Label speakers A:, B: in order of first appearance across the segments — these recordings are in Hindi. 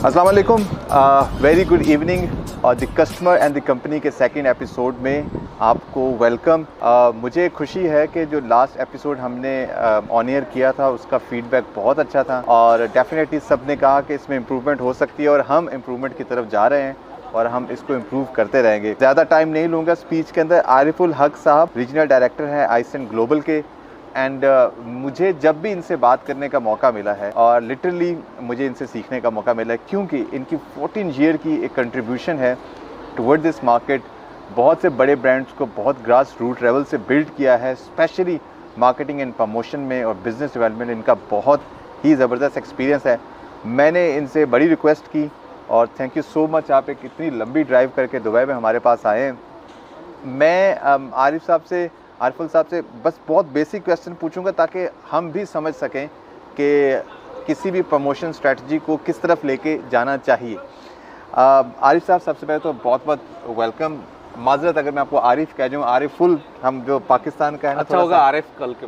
A: अस्सलाम वालेकुम, वेरी गुड इवनिंग और the customer and the company के सेकंड एपिसोड में आपको वेलकम। मुझे खुशी है कि जो लास्ट एपिसोड हमने ऑन एयर किया था उसका फीडबैक बहुत अच्छा था और डेफिनेटली सब ने कहा कि इसमें इम्प्रूवमेंट हो सकती है और हम इम्प्रूवमेंट की तरफ जा रहे हैं और हम इसको इम्प्रूव करते रहेंगे। ज़्यादा टाइम नहीं लूँगा स्पीच के अंदर। आरिफुल हक साहब रीजनल डायरेक्टर हैं आइसेंट ग्लोबल के एंड मुझे जब भी इनसे बात करने का मौका मिला है और लिटरली मुझे इनसे सीखने का मौका मिला है क्योंकि इनकी 14 ईयर की एक कंट्रीब्यूशन है टुवर्ड दिस मार्केट। बहुत से बड़े ब्रांड्स को बहुत ग्रास रूट लेवल से बिल्ड किया है, स्पेशली मार्केटिंग एंड प्रमोशन में और बिज़नेस डेवलपमेंट इनका बहुत ही ज़बरदस्त एक्सपीरियंस है। मैंने इनसे बड़ी रिक्वेस्ट की और थैंक यू सो मच, आप एक इतनी लंबी ड्राइव करके दुबई में हमारे पास आए हैं। मैं आरिफुल साहब से बस बहुत बेसिक क्वेश्चन पूछूंगा ताकि हम भी समझ सकें कि किसी भी प्रमोशन स्ट्रेटजी को किस तरफ लेके जाना चाहिए। आरिफ साहब, सबसे पहले तो बहुत बहुत वेलकम। माजरत अगर मैं आपको आरिफ कह जाऊँ, आरिफुल हम जो पाकिस्तान का है,
B: अच्छा होगा आरिफ, कल के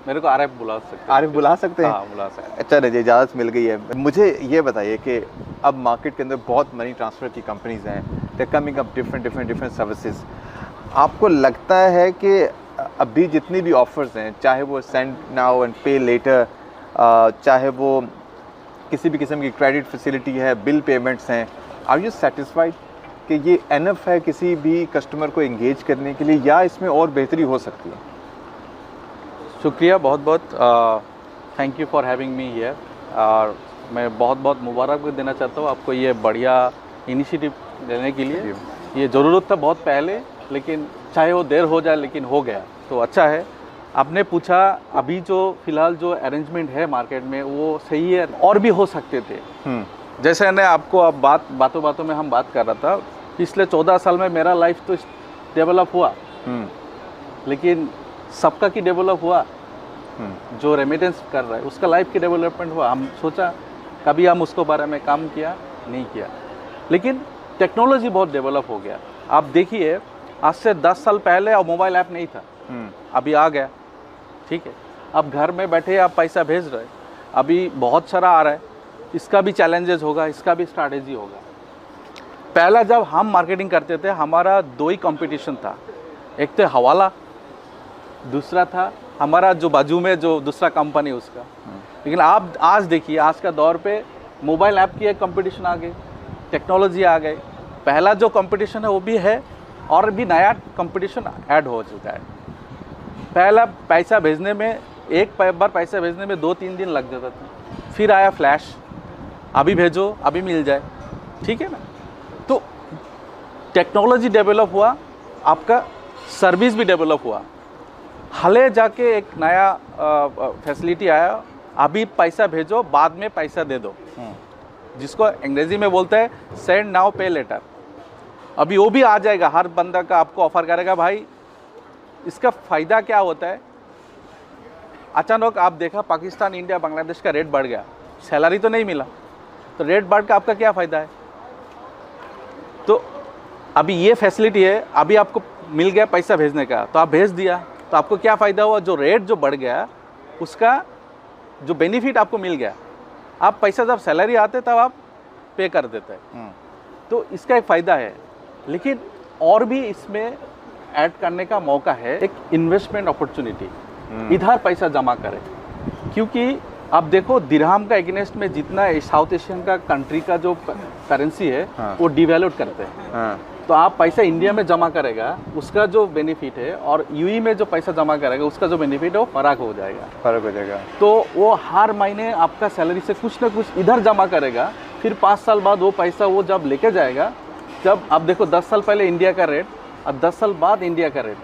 B: मेरे को आरिफ बुला सकते हैं।
A: आरिफ बुला सकते हैं?
B: हाँ, बुला सकते हैं।
A: अच्छा रजिए, इजाज़त मिल गई है। मुझे ये बताइए कि अब मार्केट के अंदर बहुत मनी ट्रांसफ़र की कंपनीज़ हैं, they coming up different services. आपको लगता है कि अभी जितनी भी ऑफ़र्स हैं, चाहे वो सेंड नाउ एंड पे लेटर, चाहे वो किसी भी किस्म की क्रेडिट फैसिलिटी है, बिल पेमेंट्स हैं, आर यू सेटिस्फाइड कि ये एनफ है किसी भी कस्टमर को एंगेज करने के लिए या इसमें और बेहतरी हो सकती है?
B: शुक्रिया, बहुत बहुत thank you for having me here. और मैं बहुत बहुत मुबारक भी देना चाहता हूँ आपको ये बढ़िया इनिशिएटिव लेने के लिए। ये ज़रूरत था बहुत पहले, लेकिन चाहे वो देर हो जाए लेकिन हो गया तो अच्छा है। आपने पूछा अभी जो फ़िलहाल जो अरेंजमेंट है मार्केट में वो सही है, और भी हो सकते थे। जैसे मैं आपको अब बातों बातों में हम बात कर रहा था, पिछले 14 साल में मेरा लाइफ तो डेवलप हुआ, लेकिन सबका की डेवलप हुआ, जो रेमिटेंस कर रहा है उसका लाइफ की डेवलपमेंट हुआ। हम सोचा कभी हम उसको बारे में काम किया नहीं किया, लेकिन टेक्नोलॉजी बहुत डेवलप हो गया। आप देखिए, आज से 10 साल पहले अब मोबाइल ऐप नहीं था, अभी आ गया, ठीक है। अब घर में बैठे आप पैसा भेज रहे, अभी बहुत सारा आ रहा है, इसका भी चैलेंजेस होगा, इसका भी स्ट्रैटेजी होगा। पहला जब हम मार्केटिंग करते थे हमारा 2 ही कंपटीशन था, एक तो हवाला, दूसरा था हमारा जो बाजू में जो दूसरा कंपनी उसका। लेकिन आप आज देखिए, आज का दौर पे मोबाइल ऐप की एक कंपटीशन आ गई, टेक्नोलॉजी आ गई। पहला जो कंपटीशन है वो भी है और भी नया कंपटीशन ऐड हो चुका है। पहला पैसा भेजने में, एक बार पैसा भेजने में 2-3 दिन लग जाता था, फिर आया फ्लैश, अभी भेजो अभी मिल जाए, ठीक है ना। तो टेक्नोलॉजी डेवलप हुआ, आपका सर्विस भी डेवलप हुआ। हाले जाके एक नया फैसिलिटी आया, अभी पैसा भेजो बाद में पैसा दे दो, जिसको अंग्रेजी में बोलते हैं सेंड नाउ पे लेटर। अभी वो भी आ जाएगा, हर बंदा का आपको ऑफर करेगा। भाई इसका फ़ायदा क्या होता है, अचानक आप देखा पाकिस्तान, इंडिया, बांग्लादेश का रेट बढ़ गया, सैलरी तो नहीं मिला, तो रेट बढ़ का आपका क्या फ़ायदा है? तो अभी ये फैसिलिटी है, अभी आपको मिल गया पैसा भेजने का, तो आप भेज दिया, तो आपको क्या फ़ायदा हुआ? जो रेट जो बढ़ गया उसका जो बेनिफिट आपको मिल गया। आप पैसा जब सैलरी आते तब आप पे कर देते हैं, तो इसका एक फ़ायदा है। लेकिन और भी इसमें ऐड करने का मौका है, एक इन्वेस्टमेंट अपॉर्चुनिटी, इधर पैसा जमा करें। क्योंकि आप देखो दिरहम का एगेंस्ट में जितना साउथ एशियन का कंट्री का जो करेंसी है, वो डिवैल्यूट करते हैं। तो आप पैसा इंडिया में जमा करेगा, उसका जो बेनिफिट है, और यूएई में जो पैसा जमा करेगा उसका जो बेनिफिट है वो फ़र्क हो जाएगा। तो वो हर महीने आपका सैलरी से कुछ ना कुछ इधर जमा करेगा, फिर 5 साल बाद वो पैसा वो जब लेके जाएगा, जब आप देखो 10 साल पहले इंडिया का रेट और 10 साल बाद इंडिया का रेट,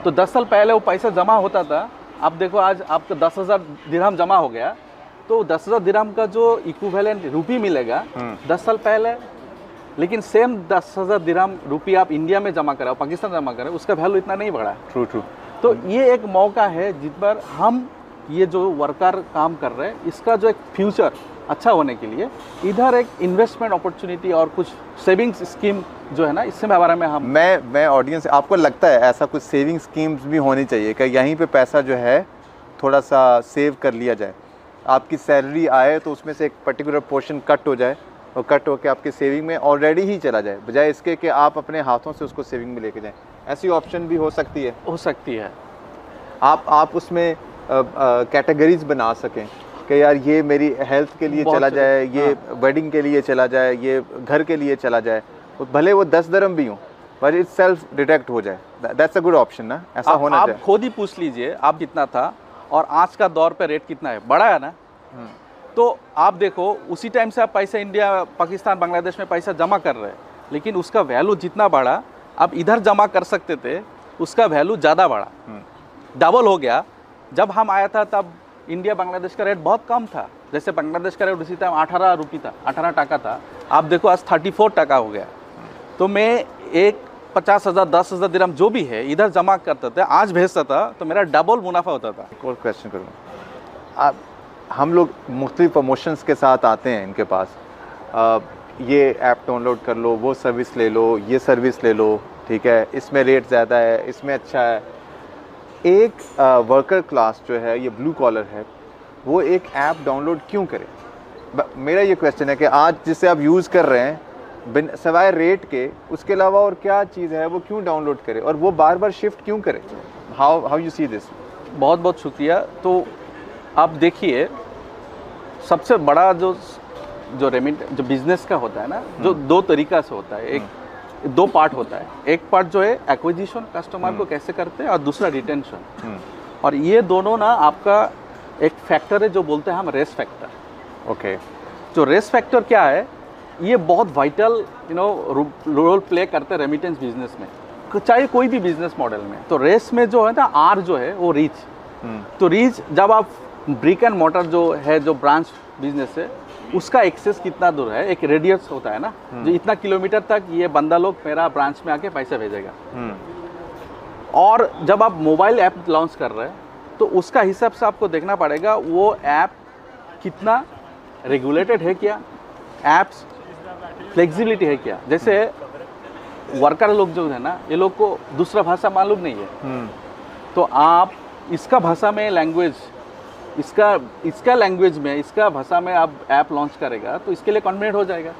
B: तो 10 साल पहले वो पैसा जमा होता था, आप देखो आज आपका 10,000 दिरहम जमा हो गया, तो 10,000 दिरहम का जो इक्विवेलेंट रुपी मिलेगा 10 साल पहले, लेकिन सेम 10,000 दिरहम रुपी आप इंडिया में जमा कराओ, पाकिस्तान जमा कराओ, उसका वैल्यू इतना नहीं बढ़ा।
A: ट्रू।
B: तो ये एक मौका है जिस पर हम ये जो वर्कर काम कर रहे हैं, इसका जो एक फ्यूचर अच्छा होने के लिए इधर एक इन्वेस्टमेंट अपॉर्चुनिटी और कुछ सेविंग्स स्कीम जो है ना, इससे बारे में हम
A: मैं ऑडियंस, आपको लगता है ऐसा कुछ सेविंग स्कीम्स भी होनी चाहिए कि यहीं पे पैसा जो है थोड़ा सा सेव कर लिया जाए? आपकी सैलरी आए तो उसमें से एक पर्टिकुलर पोर्शन कट हो जाए और कट होकर आपके सेविंग में ऑलरेडी ही चला जाए, बजाय इसके कि आप अपने हाथों से उसको सेविंग में लेके जाएं। ऐसी ऑप्शन भी हो सकती है।
B: हो सकती है।
A: आप उसमें कैटेगरीज बना सकें कि यार ये मेरी हेल्थ के लिए चला जाए, ये वेडिंग के लिए चला जाए, ये घर के लिए चला जाए, भले वो 10 दरम भी हों पर इट सेल्फ डिटेक्ट हो जाए। दैट्स अ गुड ऑप्शन ना, ऐसा होना चाहिए।
B: आप खुद ही पूछ लीजिए आप कितना था और आज का दौर पे रेट कितना है, बढ़ा है ना। तो आप देखो उसी टाइम से आप पैसा इंडिया, पाकिस्तान, बांग्लादेश में पैसा जमा कर रहे हैं, लेकिन उसका वैल्यू जितना बढ़ा आप इधर जमा कर सकते थे, उसका वैल्यू ज़्यादा बढ़ा, डबल हो गया। जब हम आया था तब इंडिया बांग्लादेश का रेट बहुत कम था। जैसे बांग्लादेश का रेट उसी टाइम 18 रुपये था, 18 टका था। आप देखो आज 34 टका हो गया। तो मैं एक 50,000 10,000 दिरहम जो भी है इधर जमा करता था, आज भेजता था तो मेरा डबल मुनाफा होता था।
A: एक और क्वेश्चन करूँगा, हम लोग मुख्तलिफ प्रमोशंस के साथ आते हैं इनके पास, ये ऐप डाउनलोड कर लो, वो सर्विस ले लो, ये सर्विस ले लो, ठीक है, इसमें रेट ज़्यादा है, इसमें अच्छा है। एक वर्कर क्लास जो है, ये ब्लू कॉलर है, वो एक ऐप डाउनलोड क्यों करे? मेरा ये क्वेश्चन है कि आज जिसे आप यूज़ कर रहे हैं बिन सवाए रेट के, उसके अलावा और क्या चीज़ है वो क्यों डाउनलोड करे और वो बार बार शिफ्ट क्यों करे? How you see this? बहुत
B: बहुत शुक्रिया। तो आप देखिए सबसे बड़ा जो बिज़नेस का होता है ना, जो दो तरीक़ा से होता है, एक दो पार्ट होता है। एक पार्ट जो है एक्विजिशन, कस्टमर को कैसे करते हैं, और दूसरा रिटेंशन। और ये दोनों ना आपका एक फैक्टर है जो बोलते हैं हम रेस फैक्टर।
A: ओके।
B: जो रेस फैक्टर क्या है, ये बहुत वाइटल रोल प्ले करते हैं रेमिटेंस बिजनेस में, चाहे कोई भी बिजनेस मॉडल में। तो रेस में जो है ना, आर जो है वो रीच। तो रीच जब आप ब्रिक एंड मोटर जो है, जो ब्रांच बिजनेस है, उसका एक्सेस कितना दूर है, एक रेडियस होता है ना, जो इतना किलोमीटर तक ये बंदा लोग मेरा ब्रांच में आके पैसा भेजेगा। और जब आप मोबाइल ऐप लॉन्च कर रहे हैं तो उसका हिसाब से आपको देखना पड़ेगा वो ऐप कितना रेगुलेटेड है, क्या ऐप्स फ्लेक्सिबिलिटी है क्या। जैसे वर्कर लोग जो है ना, ये लोग को दूसरा भाषा मालूम नहीं है, तो आप इसका भाषा में लैंग्वेज, इसका लैंग्वेज में, इसका भाषा में आप ऐप लॉन्च करेगा तो इसके लिए कन्वीनियंट हो जाएगा।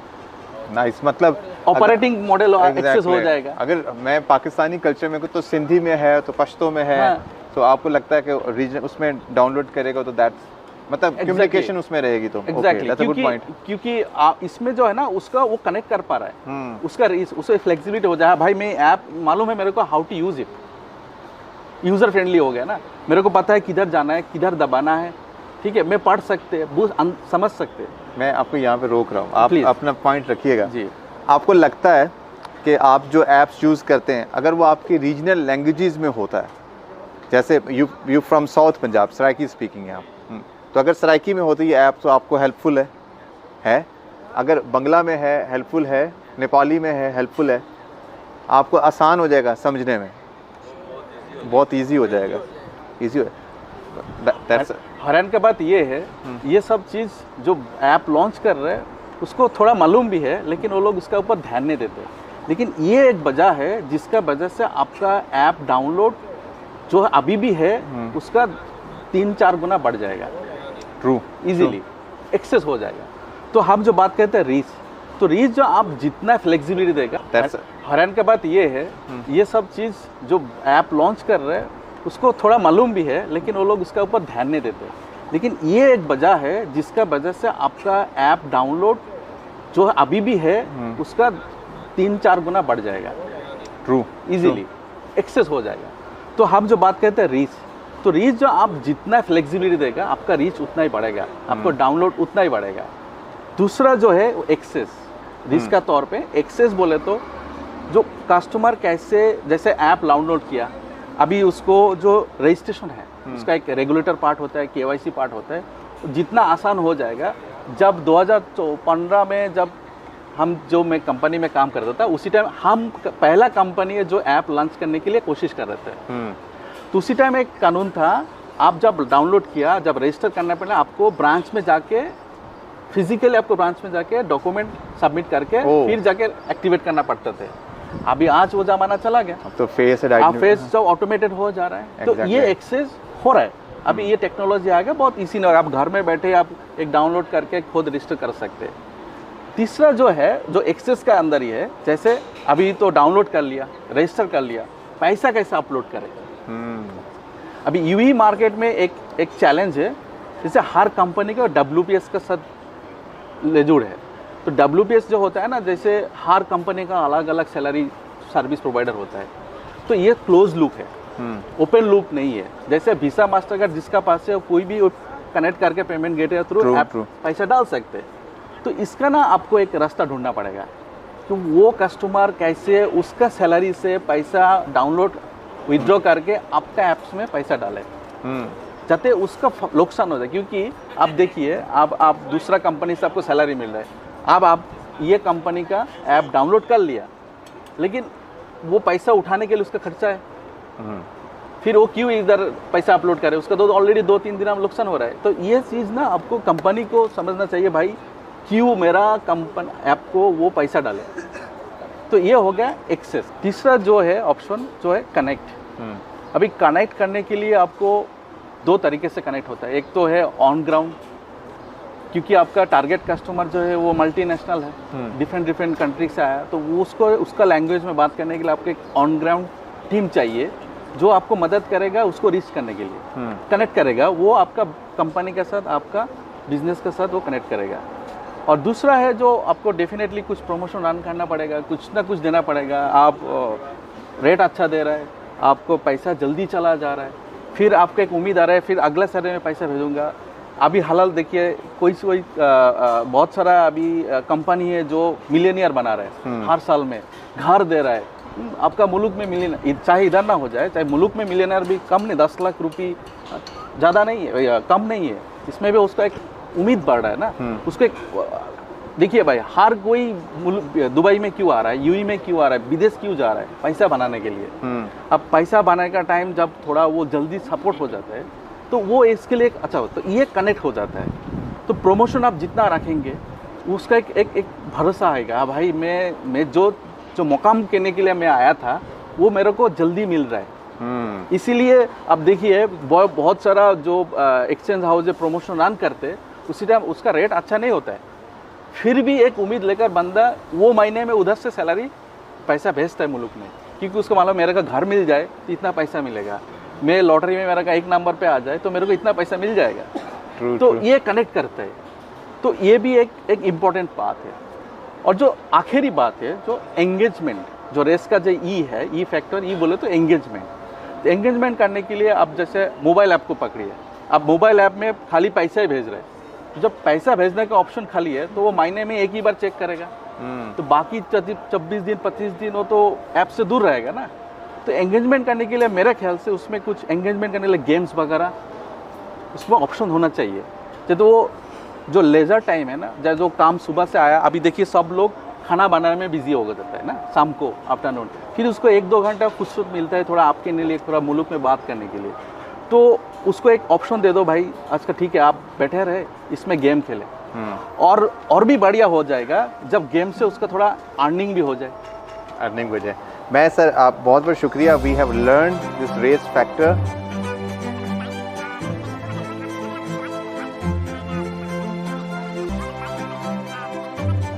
A: नाइस, मतलब
B: ऑपरेटिंग मॉडल एक्सेस हो जाएगा।
A: अगर मैं पाकिस्तानी कल्चर में तो सिंधी में है, तो पश्तो में है, तो आपको लगता है कि रीजन उसमें डाउनलोड करेगा तो दैट्स मतलब कम्युनिकेशन उसमें रहेगी। तो
B: एग्जैक्टली, क्योंकि इसमें जो है ना उसका वो कनेक्ट कर पा रहा है, उसका उसे फ्लेक्सिबिलिटी हो जाए। भाई मैं ऐप मालूम है मेरे को how to use it, user friendly हो गया ना, मेरे को पता है किधर जाना है, किधर दबाना है, ठीक है, मैं पढ़ सकते हैं, समझ सकते हैं।
A: मैं आपको यहाँ पे रोक रहा हूँ, आप अपना पॉइंट रखिएगा
B: जी।
A: आपको लगता है कि आप जो ऐप्स यूज़ करते हैं अगर वो आपकी रीजनल लैंग्वेजेस में होता है, जैसे you from south Punjab, Saraiki speaking है आप, तो अगर सराइकी में होती है ऐप तो आपको हेल्पफुल है, अगर बंगला में है हेल्पफुल है, नेपाली में है हेल्पफुल है, आपको आसान हो जाएगा समझने में, बहुत इजी हो जाएगा, इजी।
B: हैरान की बात ये है, ये सब चीज़ जो ऐप लॉन्च कर रहे हैं उसको थोड़ा मालूम भी है, लेकिन वो लोग उसका ऊपर ध्यान नहीं देते। लेकिन ये एक वजह है जिसका वजह से आपका ऐप डाउनलोड जो अभी भी है उसका 3-4 गुना बढ़ जाएगा।
A: ट्रू,
B: इजीली एक्सेस हो जाएगा। तो हम जो बात कहते हैं रीच, तो रीच जो आप जितना फ्लेक्सिबिलिटी देगा, हैरान की बात ये है, ये सब चीज़ जो ऐप लॉन्च कर रहे हैं उसको थोड़ा मालूम भी है, लेकिन वो लोग उसका ऊपर ध्यान नहीं देते। लेकिन ये एक वजह है जिसका वजह से आपका ऐप डाउनलोड जो अभी भी है उसका 3-4 गुना बढ़ जाएगा।
A: ट्रू,
B: इजीली एक्सेस हो जाएगा। तो हम जो बात कहते हैं रीच, तो रीच जो आप जितना फ्लेक्सिबिलिटी देगा आपका रीच उतना ही बढ़ेगा, आपको डाउनलोड उतना ही बढ़ेगा। दूसरा जो है वो एक्सेस, रीच का तौर पे एक्सेस बोले तो जो कस्टमर कैसे, जैसे ऐप डाउनलोड किया, अभी उसको जो रजिस्ट्रेशन है उसका एक रेगुलेटर पार्ट होता है, KYC पार्ट होता है, जितना आसान हो जाएगा। जब 2015 में जब जो मैं कंपनी में काम करता था उसी टाइम हम पहला कंपनी है जो ऐप लॉन्च करने के लिए कोशिश कर रहे थे। तो उसी टाइम एक कानून था, आप जब डाउनलोड किया, जब रजिस्टर करना पड़े आपको ब्रांच में जाके, फिजिकली आपको ब्रांच में जाके डॉक्यूमेंट सबमिट करके फिर जाके एक्टिवेट करना पड़ते थे। अभी आज वो जमाना चला गया,
A: अब तो फेस
B: जो ऑटोमेटेड हो जा रहा है। तो ये एक्सेस हो रहा है, अभी ये टेक्नोलॉजी आ गया, बहुत इजी ना, आप घर में बैठे आप एक डाउनलोड करके खुद रजिस्टर कर सकते हैं। तीसरा जो है, जो एक्सेस का अंदर ही है, जैसे अभी तो डाउनलोड कर लिया, रजिस्टर कर लिया, पैसा कैसे अपलोड करें। अभी यूई मार्केट में एक चैलेंज है, जैसे हर कंपनी का WPS का साथ लेजुड़ है। तो WPS जो होता है ना, जैसे हर कंपनी का अलग अलग सैलरी सर्विस प्रोवाइडर होता है, तो ये क्लोज लूप है, ओपन लूप नहीं है। जैसे वीसा मास्टर कार्ड जिसका पास है, कोई भी कनेक्ट करके पेमेंट गेटवे थ्रू ऐप पैसा डाल सकते हैं। तो इसका ना आपको एक रास्ता ढूंढना पड़ेगा कि वो कस्टमर कैसे उसका सैलरी से पैसा डाउनलोड विथड्रॉ करके आपका ऐप्स में पैसा डाले, जाते उसका नुकसान हो जाए। क्योंकि आप देखिए, आप दूसरा कंपनी से आपको सैलरी मिल रहा है, अब आप ये कंपनी का ऐप डाउनलोड कर लिया, लेकिन वो पैसा उठाने के लिए उसका खर्चा है, फिर वो क्यों इधर पैसा अपलोड करे, उसका तो ऑलरेडी 2-3 दिन में नुकसान हो रहा है। तो ये चीज़ ना आपको कंपनी को समझना चाहिए, भाई क्यों मेरा कंपनी ऐप को वो पैसा डाले। तो ये हो गया एक्सेस। तीसरा जो है ऑप्शन जो है कनेक्ट। अभी कनेक्ट करने के लिए आपको 2 तरीके से कनेक्ट होता है। एक तो है ऑन ग्राउंड, क्योंकि आपका टारगेट कस्टमर जो है वो मल्टीनेशनल है, डिफरेंट कंट्री से आया, तो वो उसका लैंग्वेज में बात करने के लिए आपको एक ऑन ग्राउंड टीम चाहिए जो आपको मदद करेगा उसको रीच करने के लिए, कनेक्ट करेगा, वो आपका कंपनी के साथ, आपका बिजनेस के साथ वो कनेक्ट करेगा। और दूसरा है जो आपको डेफिनेटली कुछ प्रमोशन रन करना पड़ेगा, कुछ ना कुछ देना पड़ेगा। आप रेट अच्छा दे रहा है, आपको पैसा जल्दी चला जा रहा है, फिर आपको एक उम्मीद आ रहा है फिर अगले सैलरी में पैसा भेजूंगा। अभी हालाल देखिए, कोई बहुत सारा अभी कंपनी है जो मिलियनियर बना रहा है, हर साल में घर दे रहा है। आपका मुल्क में मिलियनर, चाहे इधर ना हो जाए, चाहे मुल्क में मिलियनर भी कम नहीं, 10 लाख रुपये ज़्यादा नहीं है, कम नहीं है, इसमें भी उसका एक उम्मीद बढ़ रहा है ना। उसको एक देखिए भाई, हर कोई दुबई में क्यों आ रहा है, यूई में क्यों आ रहा है, विदेश क्यों जा रहा है, पैसा बनाने के लिए। अब पैसा बनाने का टाइम जब थोड़ा वो जल्दी सपोर्ट हो जाता है, तो वो इसके लिए अच्छा होता है, ये कनेक्ट हो जाता है। तो प्रमोशन आप जितना रखेंगे उसका एक भरोसा आएगा, भाई मैं जो मुकाम करने के लिए मैं आया था वो मेरे को जल्दी मिल रहा है। इसीलिए अब देखिए, बहुत सारा जो एक्सचेंज हाउस प्रमोशन रन करते, उसी टाइम उसका रेट अच्छा नहीं होता है, फिर भी एक उम्मीद लेकर बंदा वो महीने में उधर से सैलरी पैसा भेजता है मुल्क में, क्योंकि उसको मालूम मेरे का घर मिल जाए तो इतना पैसा मिलेगा, मैं लॉटरी में मेरा का 1 नंबर पे आ जाए तो मेरे को इतना पैसा मिल जाएगा। तो ये कनेक्ट करता है। तो ये भी एक इम्पॉर्टेंट बात है। और जो आखिरी बात है, जो एंगेजमेंट, जो रेस का जो ई है, ई फैक्टर, ई बोले तो एंगेजमेंट। तो एंगेजमेंट करने के लिए आप जैसे मोबाइल ऐप को पकड़िए, आप मोबाइल ऐप में खाली पैसा ही भेज रहे हैं, तो जब पैसा भेजने का ऑप्शन खाली है तो वो महीने में एक ही बार चेक करेगा, तो बाकी 24 दिन 25 दिन वो तो ऐप से दूर रहेगा ना। तो एंगेजमेंट करने के लिए मेरे ख्याल से उसमें कुछ एंगेजमेंट करने के लिए गेम्स वगैरह उसमें ऑप्शन होना चाहिए। जैसे वो जो लेजर टाइम है ना, जो काम सुबह से आया, अभी देखिए सब लोग खाना बनाने में बिजी हो जाता है ना शाम को, आफ्टरनून, फिर उसको 1-2 घंटा फुर्सत मिलता है थोड़ा आपके लिए, थोड़ा मुल्क में बात करने के लिए, तो उसको एक ऑप्शन दे दो, भाई आज का ठीक है आप बैठे रहे, इसमें गेम खेले। और भी बढ़िया हो जाएगा जब गेम से उसका थोड़ा अर्निंग भी हो जाए।
A: मैं सर, आप बहुत बहुत शुक्रिया। We have learn this race factor.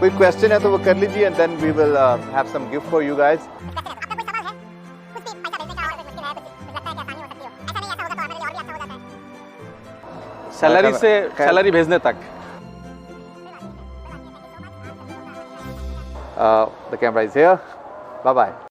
A: कोई क्वेश्चन है तो वो कर लीजिए, and then we will have some gift for you guys.
B: Salary से सैलरी भेजने तक।
A: The camera is here. Bye bye.